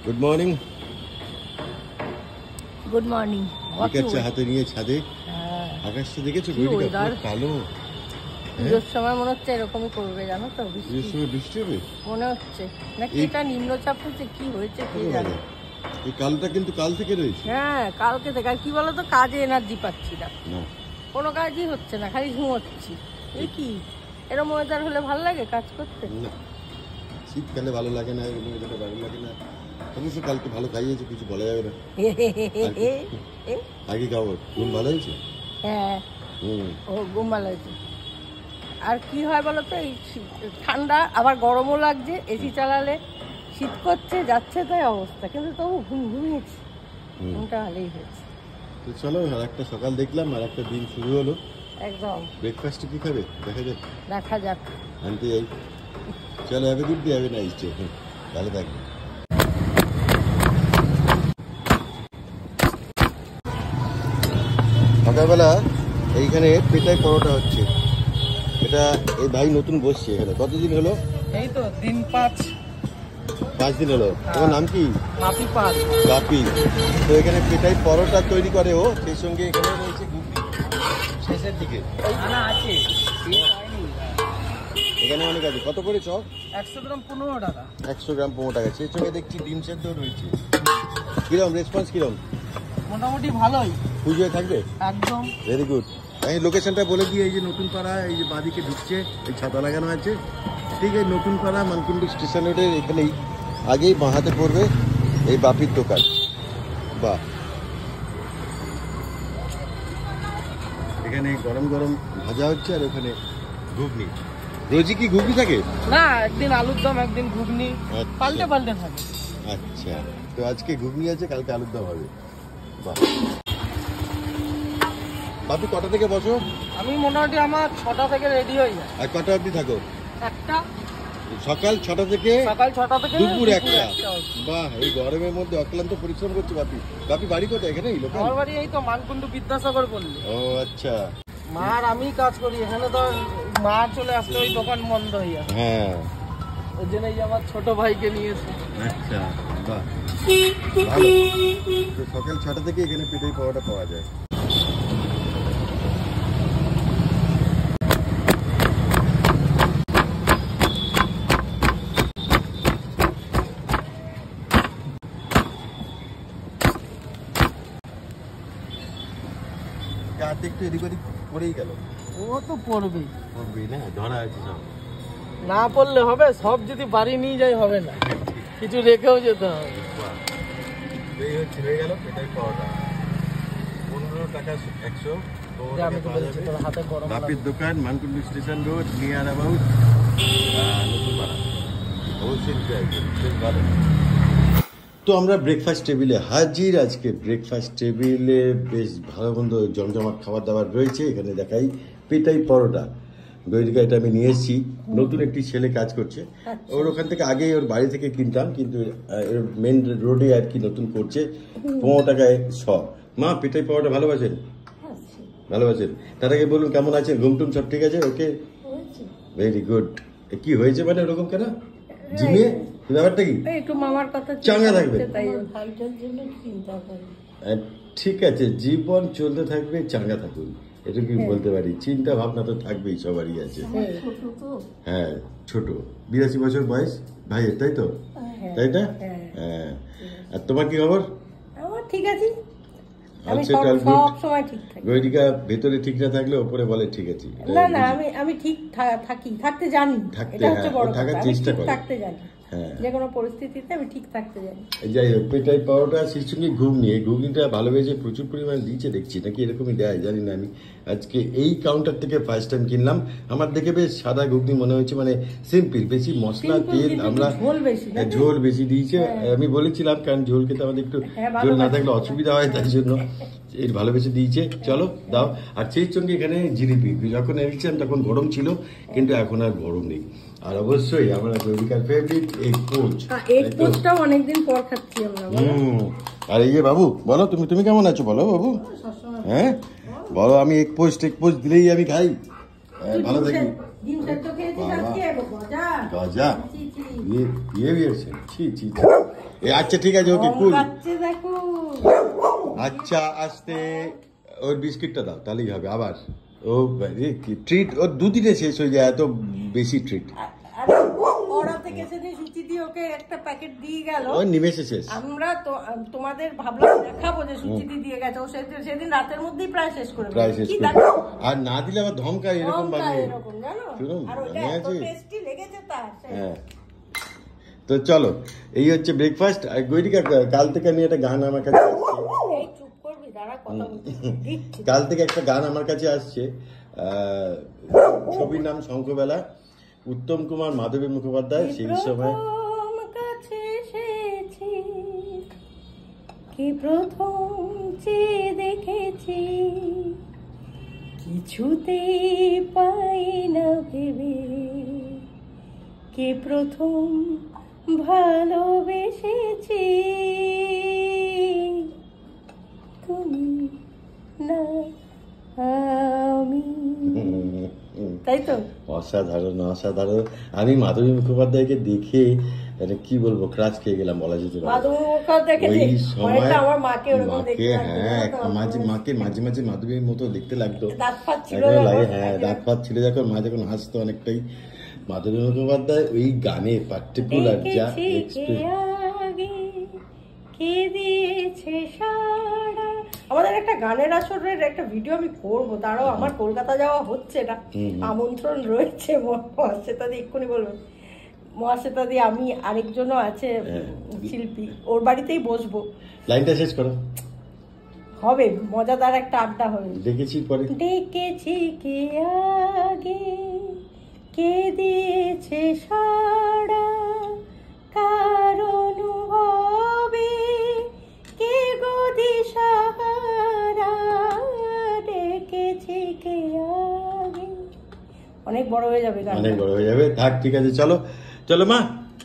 Good morning. Good morning. বিকেলটা হাতে নিয়ে ছাদে আকাশটা দেখেছো? কালো। পুজোর সময় মনে হচ্ছে এরকমই করবে, জানো তো? বৃষ্টি হবে মনে হচ্ছে নাকি এটা নিম্নচাপ হচ্ছে, কি হয়েছে কে জানে। এই কালটা কিন্তু কাল থেকে রয়েছে। হ্যাঁ, কালকে থেকে। আর কি বলতো, কাজে এনার্জি পাচ্ছি না, কোনো কাজই হচ্ছে না, খালি ঘুমোচ্ছি। এই কি এরকম ওয়েদার হলে ভালো লাগে কাজ করতে? না, শীতকালে ভালো লাগে না, ভালো লাগে না। অবশ্য কালকে ভালো খাইয়েছে, কিছু বলা যাবে না। আগে খাবো। ঘুম ভালো হয়েছে? হ্যাঁ, ও ঘুম ভালো হয়েছে। আর কি হয় বলতো, এই ঠান্ডা আবার গরমও লাগছে, এসি চালালে শীত করছে যাচ্ছে, তাই অবস্থা। কিন্তু তবু ঘুমিয়েছি, ঘুমটা ভালোই হয়েছে। তো চলো, আর একটা সকাল দেখলাম, আর একটা দিন শুরু হলো। একদম। ব্রেকফাস্টে কি খাবে দেখা যাক আনতে যাই। চলো, have a good day, have a nice day. ভালো থাকবে। সকালবেলা এইখানে পেটাই পরোটা হচ্ছে। এটা এই ভাই নতুন বসছে এখানে। কতদিন হলো? এই তো দিন 5 দিন হলো। তোমার নাম কি? বাপি। তো এখানে পেটাই পরোটা তৈরি করে ও, সেই সঙ্গে এখানে রয়েছে ঘুগনি শেষের দিকে। এখানে অনেক আছে। কত করে চপ? 100 গ্রাম 15 টাকা। 100 গ্রাম 15 টাকা। সেই সঙ্গে দেখছি ডিম সেদ্ধ রয়েছে। কিরম রেসপন্স কিরম? মোটামুটি ভালোই। পুজোয় থাকবে একদম। Very good. আমি লোকেশনটা বলে দিই, এই যে নতুন পাড়া, এই যে বাদিকে ঢুকছে, এই ছাতা লাগানো আছে, ঠিক এই নতুন পাড়া মানকুণ্ডু স্টেশন রোডের এখানেই আগেই বাঁ হাতে পড়বে এই বাপির দোকান। বাহ, এখানে গরম গরম ভাজা হচ্ছে, আর ওখানে ঘুগনি। রোজই কি ঘুগনি থাকে? না, একদিন আলুর দম, একদিন ঘুগনি, পাল্টে পাল্টে থাকে। আচ্ছা, তো আজকে ঘুগনি আছে, কালকে আলুর দম হবে। বাহ। বাপি কটা থেকে বসো? আমি মোটামুটি আমার 6টা থেকে রেডি হয়ে যাই। আর কটা অবধি থাকো? একটা। সকাল 6টা থেকে দুপুর 1টা। বাহ, এই গরমের মধ্যে অক্লান্ত পরিশ্রম করছে বাপি। বাপি বাড়ি কোথায়? এখানে লোকাল? আমার বাড়ি এই তো মানকুণ্ডু বিদ্যাসাগর পল্লী। ও আচ্ছা। মা আর আমি কাজ করি এখানে, তো মা চলে আসলে ওই দোকান বন্ধ হয়ে যায়। হ্যাঁ, ওই জন্যই আমার ছোট ভাইকে নিয়েছি। আচ্ছা, বাহ, ভালো। তো সকাল 6টা থেকে এখানে পেটাই পাওয়াটা পাওয়া যায়। হাতে একটু এদিক ওদিক পড়েই গেল। ও তো পড়বেই না, ধরা আছে সব। না পড়লে হবে? সব যদি বাড়ি নিয়ে যাই হবে না, কিছু রেখেও যেতে হবে। এই হচ্ছে হয়ে গেল পেটাই পাওয়াটা। 15 টাকা 100। বাপির দোকান, Mankundu station road, near about নতুন পাড়া। অবশ্যই ভালো। তো আমরা ব্রেকফাস্ট টেবিলে হাজির। আজকে ব্রেকফাস্ট টেবিলে বেশ ভালো মন্দ জমজমাট খাবার দাবার রয়েছে। এখানে দেখাই পেটাই পরোটা। দৈরিকা এটা আমি নিয়ে এসেছি, নতুন একটি ছেলে কাজ করছে ওর ওখান থেকে। আগেই ওর বাড়ি থেকে কিনতাম, কিন্তু মেন রোডে আর কি নতুন করছে। 15 টাকায় 100। মা, পেটাই পরোটা ভালোবাসেন? ভালোবাসেন। তার আগে বলুন কেমন আছেন? ঘুমটুম সব ঠিক আছে? ওকে, ভেরি গুড। কি হয়েছে মানে ওরকম কেন? জিমিয়ে ব্যাপারটা কি? একটু মামার কথা চাঙ্গা থাকবে, চিন্তা। ঠিক আছে, জীবন চলতে থাকবে, চাঙ্গা থাকুন, এটুকু বলতে পারি। চিন্তা ভাবনা তো থাকবেই, সবারই আছে। হ্যাঁ, ছোট, 82 বছর বয়স ভাইয়ের, তাই তো? তাই না? হ্যাঁ। আর তোমার কি খবর? ঠিক আছে, গৈরিকা ভেতরে ঠিক না থাকলে ওপরে বলে ঠিক আছে। না, আমি ঠিক থাকি, থাকতে জানি, থাকার চেষ্টা করে, থাকতে জানি। যে কোনো পরিস্থিতিতে আমি ঠিক থাকতে জানি। যাই হোক, পেটাই পাওয়াটা সেই সঙ্গে ঘুগনি। এই ঘুগনিটা ভালোবেসে প্রচুর পরিমাণে দিচ্ছে দেখছি, নাকি এরকমই দেয় জানি না। আমি আজকে এই কাউন্টার থেকে ফার্স্ট টাইম কিনলাম। আমার দেখে বেশ সাদা ঘুগনি মনে হয়েছে, মানে সিম্পল, বেশি মশলা তেল, আমরা ঝোল বেশি দিয়েছে। আমি বলেছিলাম, কারণ ঝোল খেতে আমাদের একটু ঝোল না থাকলে অসুবিধা হয়, তাই জন্য এর ভালোবেসে দিয়েছে। চলো দাও। আর সেই সঙ্গে এখানে জিলিপি। যখন এনেছিলাম তখন গরম ছিল, কিন্তু এখন আর গরম নেই। আর অবশ্যই আমরা গৈরিকার ফেভারিট এগ পোচ। এগ পোচটাও অনেকদিন পর খাচ্ছি আমরা। আর এই যে বাবু, বলো তুমি কেমন আছো? বলো বাবু। হ্যাঁ বলো, আমি এগ পোচ দিলেই আমি খাই। ভালো থাকি। গজা বিহেভিয়ার ছি ছি ছি। আচ্ছা ঠিক আছে, ওকে কুল। দেখো আচ্ছা আস্তে ওর বিস্কিটটা দাও, তাহলেই হবে। আবার ও ট্রিট ওর দুদিনে শেষ হয়ে যায়, এত বেশি ট্রিট। ওরা থেকে সেদিন সুচি দিয়ে ওকে একটা প্যাকেট দিয়ে গেল, ও নিমেষে শেষ। আমরা তো তোমাদের ভাবলাম দেখাবো যে সুচি দিয়ে গেছে, ও সেদিন রাতের মধ্যেই প্রায় শেষ করে প্রায় শেষ কি করে। দেখো আর না দিলে আবার ধমকায় এরকম বানিয়ে। এরকম জানো, শুনুন, আর ওটা বানিয়ে এত আছে। টেস্টি লেগেছে তার। হ্যাঁ, তো চলো এই হচ্ছে ব্রেকফাস্ট। আর গৈরিকা কাল থেকে আমি একটা গান আমার কাছে আসছে, এই চুপ করবি, দাঁড়া কথা বলতে দিচ্ছি। কাল থেকে একটা গান আমার কাছে আসছে, ছবির নাম শঙ্খবেলা, উত্তম কুমার মাধবী মুখোপাধ্যায়। সেই সময় প্রথম কাছে এসেছি, কি প্রথম চেয়ে দেখেছি, কিছুতেই পাই না ভেবে, কি প্রথম ভালোবেসেছি, তুমি না আমি। তাই তো অসাধারণ অসাধারণ। আমি মাধবী মুখোপাধ্যায়কে দেখে এটা কি বলবো, ক্রাশ খেয়ে গেলাম বলা যেতে পারে। ওই সময় মাকে, হ্যাঁ মাকে মাঝে মাঝে মাধবীর মতো দেখতে লাগতো, লাগে। হ্যাঁ, দাঁত ফাত ছিল যখন, মা যখন হাসতো অনেকটাই। মাধবী মুখোপাধ্যায় ওই গানে পার্টিকুলার যা আমাদের একটা গানের আসরের একটা ভিডিও আমি করবো, তারাও আমার কলকাতা যাওয়া হচ্ছে না, আমন্ত্রণ রয়েছে। মহাশ্বেতাদি এক্ষুনি বলবেন, মহাশ্বেতাদি আমি আরেকজনও আছে শিল্পী, ওর বাড়িতেই বসবো। লাইনটা শেষ করো, হবে মজাদার একটা আড্ডা হবে। দেখেছি পরে, ডেকেছি কে আগে, কে দিয়েছে সাড়া, কার অনুভবে কে গো দিশাহারা, ডেকেছি কে আগে। অনেক বড় হয়ে যাবে গান, অনেক বড় হয়ে যাবে। থাক, ঠিক আছে, চলো চলো মা,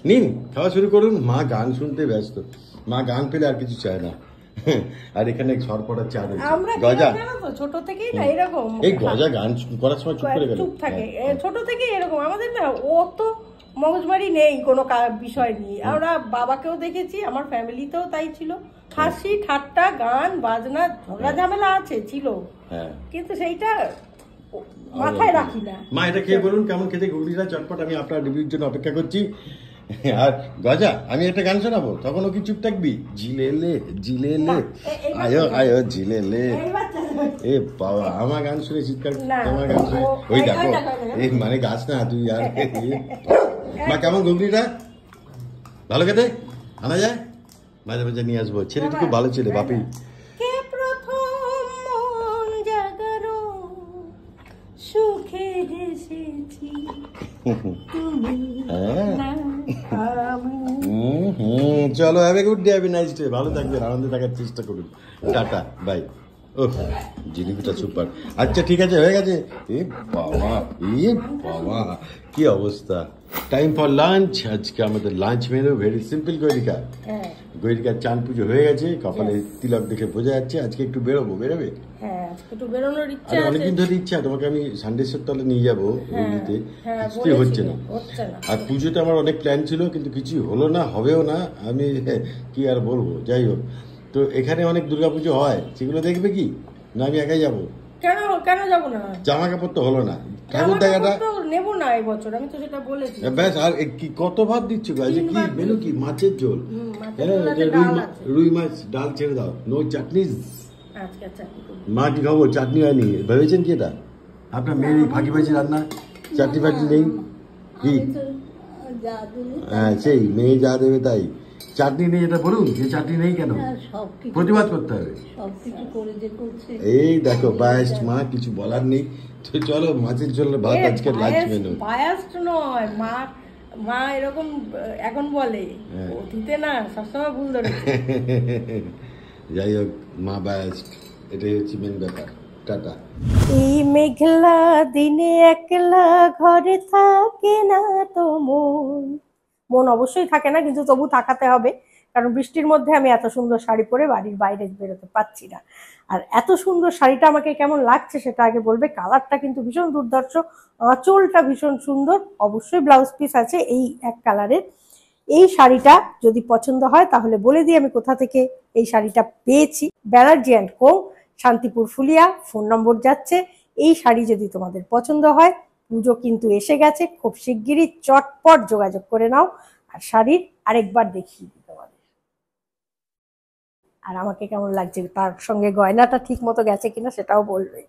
নিন খাওয়া শুরু করুন। মা গান শুনতে ব্যস্ত, মা গান পেলে আর কিছু চায় না। আর এখানে সরপড়া চা রয়েছে, আমরা গজা। ছোট থেকেই না এরকম, এই গজা গান করার সময় চুপ করে গেল, চুপ থাকে ছোট থেকে এরকম। আমাদের না ও তো মগজমারি নেই কোনো বিষয় নিয়ে। আমরা বাবাকেও দেখেছি, আমার ফ্যামিলিতেও তাই ছিল, হাসি ঠাট্টা গান বাজনা, ঝগড়া ঝামেলা আছে ছিল, কিন্তু সেইটা মাথায় রাখি না। মা এটা খেয়ে বলুন কেমন খেতে ঘুগনিটা চটপট। আমি আপনার রিভিউর জন্য অপেক্ষা করছি। আর গজা, আমি একটা গান শোনাবো, তখনও কি চুপ থাকবি? জিলেলে জিলেলে আয়ো আয়ো জিলেলে। এ বাবা, আমার গান শুনে চিৎকার, তোমার গান শুনে ওই দেখো, এই মানে গাছ না তুই। আর মা কেমন ঘুগনিটা? ভালো খেতে? আনা যায়? মাঝে মাঝে নিয়ে আসবো। ছেলেটি খুব ভালো ছেলে, বাপি। সুখে হেসেছি চলো, have a good day, have a nice day. ভালো থাকবেন, আনন্দে থাকার চেষ্টা করুন। Tata, bye. ও জিলিপিটা সুপার। আচ্ছা ঠিক আছে, হয়ে গেছে। এ বাবা, এ বাবা, কি অবস্থা। Time for lunch. আজকে আমাদের lunch menu very simple. Gairika, গৈরিকার চান পুজো হয়ে গেছে, কপালে তিলক দেখে বোঝা যাচ্ছে আজকে একটু বেরোবো। বেরোবে? অনেকদিন ধরে ইচ্ছা, তোমাকে আমি সানডেসের তলে নিয়ে যাবো, এমনিতে কিছুতেই হচ্ছে না। আর পুজোতে আমার অনেক প্ল্যান ছিল, কিন্তু কিছু হলো না, হবেও না। আমি কি আর বলবো, যাই হোক। তো এখানে অনেক দুর্গাপুজো হয়, সেগুলো দেখবে কি না? আমি একাই যাবো। কেন যাবো না? জামা কাপড় তো হলো না, ঠাকুর দেখাটা নেবো না এই বছর, আমি তো সেটা বলেছি। ব্যাস। আর কি কত ভাত দিচ্ছ? আজকে কি মেনু? কি মাছের ঝোল, রুই মাছ, ডাল ছেড়ে দাও, নো চাটনি। মা কি খাবো? চাটনি হয়নি, ভেবেছেন কি এটা? আপনার মেয়ের ফাঁকি ফাঁকি রান্না, চাটনি ফাটনি নেই কি? হ্যাঁ, সেই মেয়ে যা দেবে তাই। চাটনি নেই এটা বলুন, যে চাটনি নেই কেন? প্রতিবাদ করতে হবে। এই দেখো বায়াস্ট মা, কিছু বলার নেই। তো চলো, মাছের ঝোল ভাত আজকে লাঞ্চ মেনু। বায়াস্ট নয়, মা এরকম এখন বলে, অতীতে না সবসময় ভুল ধরেছে। যাই হোক, মা বায়াস্ট, এটাই হচ্ছে মেন ব্যাপার। টাটা। এই মেঘলা দিনে একলা ঘরে থাকে না তো মন অবশ্যই থাকে না, কিন্তু তবু থাকাতে হবে, কারণ বৃষ্টির মধ্যে আমি এত সুন্দর শাড়ি পরে বাড়ির বাইরে বেরোতে পারছি না। আর এত সুন্দর শাড়িটা আমাকে কেমন লাগছে সেটা আগে বলবে। কালারটা কিন্তু ভীষণ দুর্ধর্ষ, আঁচলটা ভীষণ সুন্দর, অবশ্যই ব্লাউজ পিস আছে এই এক কালারের। এই শাড়িটা যদি পছন্দ হয় তাহলে বলে দিই আমি কোথা থেকে এই শাড়িটা পেয়েছি। Banerjee and co, Shantipur Phulia, phone নম্বর যাচ্ছে। এই শাড়ি যদি তোমাদের পছন্দ হয়, পুজো কিন্তু এসে গেছে, খুব শিগগিরই চটপট যোগাযোগ করে নাও। আর শাড়ির আরেকবার দেখিয়ে দিই তোমাদের, আর আমাকে কেমন লাগছে, তার সঙ্গে গয়নাটা ঠিক মতো গেছে কিনা সেটাও বলবে।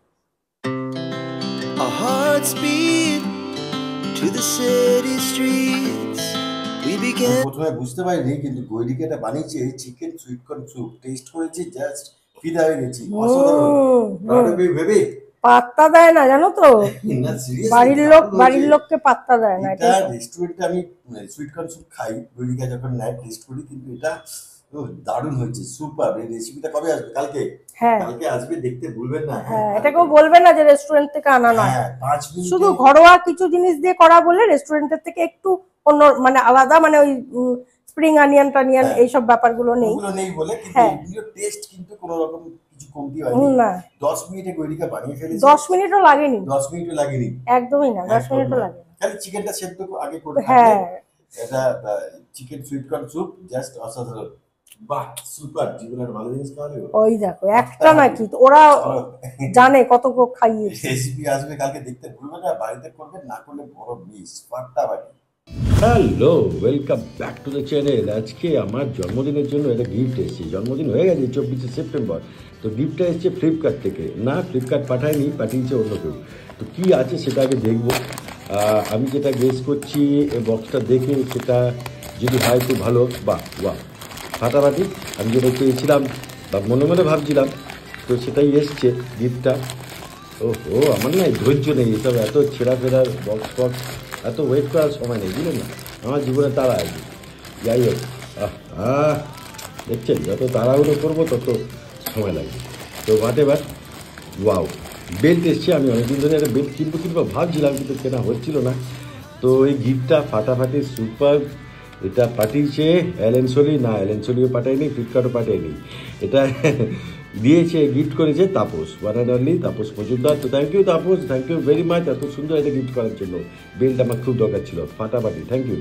Our hearts beat to the city streets. We began. প্রথমে বুঝতে পারিনি, কিন্তু গৈরিকা এটা বানিয়েছে chicken sweet corn soup. Test করেছি, জাস্ট ফিদা হয়ে গেছি। অসাধারণ ভেবে পাত্তা দেয় না জানো তো, না সিরিয়াসলি বাড়ির লোককে পাত্তা দেয় না। এটা রেস্টুরেন্টে আমি সুইট কর্ন স্যুপ খাই, গৈরিকা যখন নেয় টেস্ট করি, কিন্তু এটা দারুণ হয়েছে, সুপার। এই রেসিপিটা কবে আসবে? কালকে। হ্যাঁ কালকে আসবে, দেখতে ভুলবেন না। হ্যাঁ, এটাকেও বলবে না যে রেস্টুরেন্ট থেকে আনা নয়। হ্যাঁ, 5 মিনিট শুধু ঘরোয়া কিছু জিনিস দিয়ে করা বলে রেস্টুরেন্টের থেকে একটু অন্য, মানে আলাদা, মানে ওই স্প্রিং অনিয়ন টানিয়ন এইসব ব্যাপারগুলো নেই। ওগুলো নেই বলে, কিন্তু এগুলো টেস্ট কিন্তু কোনো রকম কিছু কমতি হয়নি না। 10 মিনিটে গৈরিকা বানিয়ে ফেলেছে। 10 মিনিটও লাগেনি। 10 মিনিটও লাগেনি, একদমই না, 10 মিনিটও লাগেনি। খালি চিকেনটা সেদ্ধ আগে করে হ্যাঁ, এটা chicken sweet corn soup just অসাধারণ। বাহ, সুপার। জীবনের ভালো জিনিস খাওয়ালে ওই দেখো একটা নাকি, ওরা জানে কত খাইয়েছে। রেসিপি আসবে কালকে, দেখতে ভুলবেন না, বাড়িতে করবেন, না করলে বড় মিস ফাটাফাটি। Hello, welcome back to the channel. আজকে আমার জন্মদিনের জন্য একটা গিফট এসেছে। জন্মদিন হয়ে গেছে 24শে সেপ্টেম্বর। তো গিফটটা এসেছে ফ্লিপকার্ট থেকে। না, ফ্লিপকার্ট পাঠায়নি, পাঠিয়েছে অন্য কেউ। তো কী আছে সেটা আগে দেখবো। আমি যেটা গেস করছি, বক্সটা দেখে সেটা যদি হয় খুব ভালো। বাহ বাহ, ফাটাফাটি। আমি যেটা চেয়েছিলাম বা মনে মনে ভাবছিলাম, তো সেটাই এসছে গিফটটা। ও আমার না ধৈর্য নেই এসব এত ছেঁড়া ফেরার বক্স এত ওয়েট করার সময় নেই, বুঝলেন না, আমার জীবনে তাড়া আছে। যাই হোক, দেখছেন, যত তাড়াহুড়ো করবো তত সময় লাগবে। তো এবার ওয়াও, বেল্ট এসছে। আমি অনেকদিন ধরে একটা বেল্ট কিনবো ভাবছিলাম, কিন্তু কেনা হচ্ছিল না। তো এই গিফটটা ফাটাফাটি সুপার। এটা পাঠিয়েছে অ্যালেনসোলি। না, অ্যালেনসোলিও পাঠায়নি, ফ্লিপকার্টও পাঠায়নি। এটা দিয়েছে, গিফট করেছে তাপস, বানানলি তাপস মজুমদার। তো thank you Tapas, thank you very much এত সুন্দর এটা গিফট করার জন্য। বেল্ট আমার খুব দরকার ছিল, ফাটাফাটি, থ্যাংক ইউ।